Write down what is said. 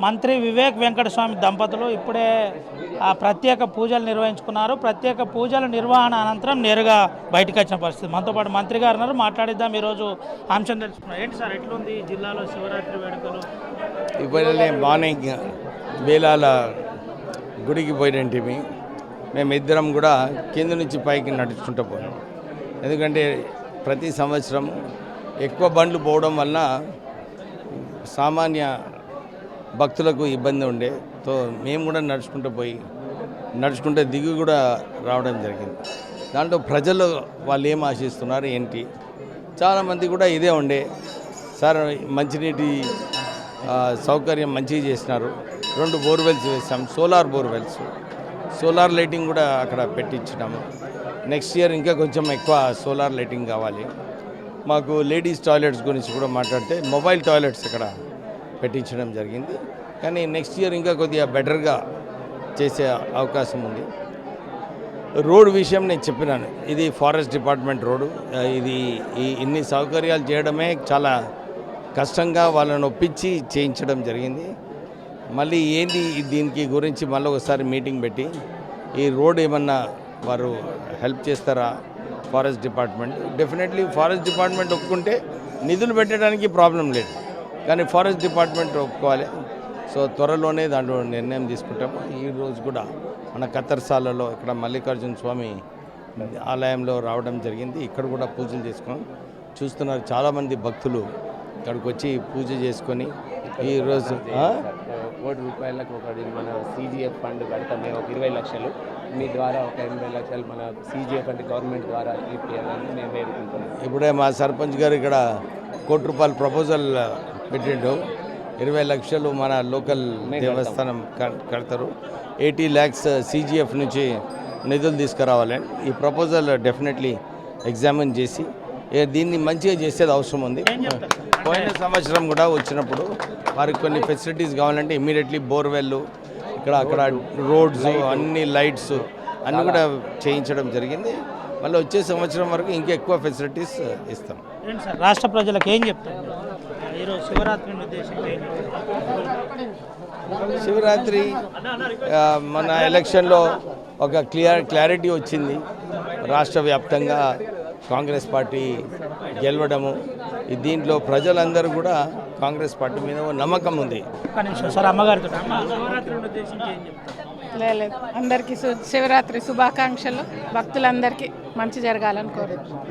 మంత్రి వివేక్ వెంకటస్వామి దంపతులు ఇప్పుడే ప్రత్యేక పూజలు నిర్వహించుకున్నారు. ప్రత్యేక పూజల నిర్వహణ అనంతరం నేరుగా బయటకు వచ్చిన పరిస్థితి. మనతో పాటు మంత్రి గారు ఉన్నారు, మాట్లాడిద్దాం. ఈరోజు అంశం తెలుసుకున్నాం. ఏంటి సార్, ఎట్లుంది జిల్లాలో శివరాత్రి వేడుకలు? ఇప్పుడే మార్నింగ్ బేలాల గుడికి పోయినంటివి. మేమిద్దరం కూడా కింద నుంచి పైకి నడుచుకుంటూ పోయాం. ఎందుకంటే ప్రతి సంవత్సరం ఎక్కువ బండ్లు పోవడం వలన సామాన్య భక్తులకు ఇబ్బంది ఉండే. సో మేము కూడా నడుచుకుంటూ దిగి కూడా రావడం జరిగింది. దాంట్లో ప్రజలు వాళ్ళు ఏం ఆశిస్తున్నారు ఏంటి, చాలామంది కూడా ఇదే ఉండే. సార్ మంచినీటి సౌకర్యం మంచిగా చేసినారు. 2 బోర్వెల్స్ వేసాం, సోలార్ బోర్వెల్స్, సోలార్ లైటింగ్ కూడా అక్కడ పెట్టించినాము. నెక్స్ట్ ఇయర్ ఇంకా కొంచెం ఎక్కువ సోలార్ లైటింగ్ కావాలి. మాకు లేడీస్ టాయిలెట్స్ గురించి కూడా మాట్లాడితే మొబైల్ టాయిలెట్స్ ఇక్కడ పెట్టించడం జరిగింది. కానీ నెక్స్ట్ ఇయర్ ఇంకా కొద్దిగా బెటర్గా చేసే అవకాశం ఉంది. రోడ్ విషయం నేను చెప్పినాను, ఇది ఫారెస్ట్ డిపార్ట్మెంట్ రోడ్డు. ఇది ఇన్ని సౌకర్యాలు చేయడమే చాలా కష్టంగా వాళ్ళని ఒప్పించి చేయించడం జరిగింది. మళ్ళీ ఏంది దీనికి గురించి మళ్ళీ ఒకసారి మీటింగ్ పెట్టి ఈ రోడ్ ఏమన్నా వారు హెల్ప్ చేస్తారా forest department. Definitely forest department ఒప్పుకుంటే నిధులు పెట్టడానికి ప్రాబ్లం లేదు, కానీ ఫారెస్ట్ డిపార్ట్మెంట్ ఒప్పుకోవాలి. సో త్వరలోనే దాంట్లో నిర్ణయం తీసుకుంటాము. ఈరోజు కూడా మన కత్తర్సాలలో ఇక్కడ మల్లికార్జున స్వామి ఆలయంలో రావడం జరిగింది. ఇక్కడ కూడా పూజలు చేసుకున్నాం. చూస్తున్నారు చాలామంది భక్తులు ఇక్కడికి వచ్చి పూజ చేసుకొని ఈరోజు ₹1 ఒకటి మన CGF ఫండ్ కడతాం. మేము ఒక 20 లక్షలు, మీ ద్వారా ఒక 80 లక్షలు మన CGF అంటే గవర్నమెంట్ ద్వారా ఇప్పించాలని మేము వేడుకుంటున్నాం. ఇప్పుడే మా సర్పంచ్ గారు ఇక్కడ ₹1 ప్రపోజల్ పెట్టిండు. 20 లక్షలు మన లోకల్ దేవస్థానం కడతారు. 80 lakhs CGF నుంచి నిధులు తీసుకురావాలని ఈ ప్రపోజల్ డెఫినెట్లీ ఎగ్జామిన్ చేసి దీన్ని మంచిగా చేసేది అవసరం ఉంది. పోయిన సంవత్సరం కూడా వచ్చినప్పుడు వారికి కొన్ని ఫెసిలిటీస్ కావాలంటే ఇమీడియట్లీ బోర్వెల్, అక్కడ రోడ్స్, అన్ని లైట్స్ అన్నీ కూడా చేయించడం జరిగింది. మళ్ళీ వచ్చే సంవత్సరం వరకు ఇంకెక్కువ ఫెసిలిటీస్ ఇస్తాం. రాష్ట్ర ప్రజలకు ఏం చెప్తారు ఈరోజు శివరాత్రిని ఉద్దేశించి? శివరాత్రి మన ఎలక్షన్లో ఒక క్లారిటీ వచ్చింది. రాష్ట్ర వ్యాప్తంగా కాంగ్రెస్ పార్టీ గెలవడము, దీంట్లో ప్రజలందరూ కూడా కాంగ్రెస్ పార్టీ మీద నమ్మకం ఉంది. లేదు, అందరికీ శివరాత్రి శుభాకాంక్షలు. భక్తులందరికీ మంచి జరగాలని కోరుతున్నాను.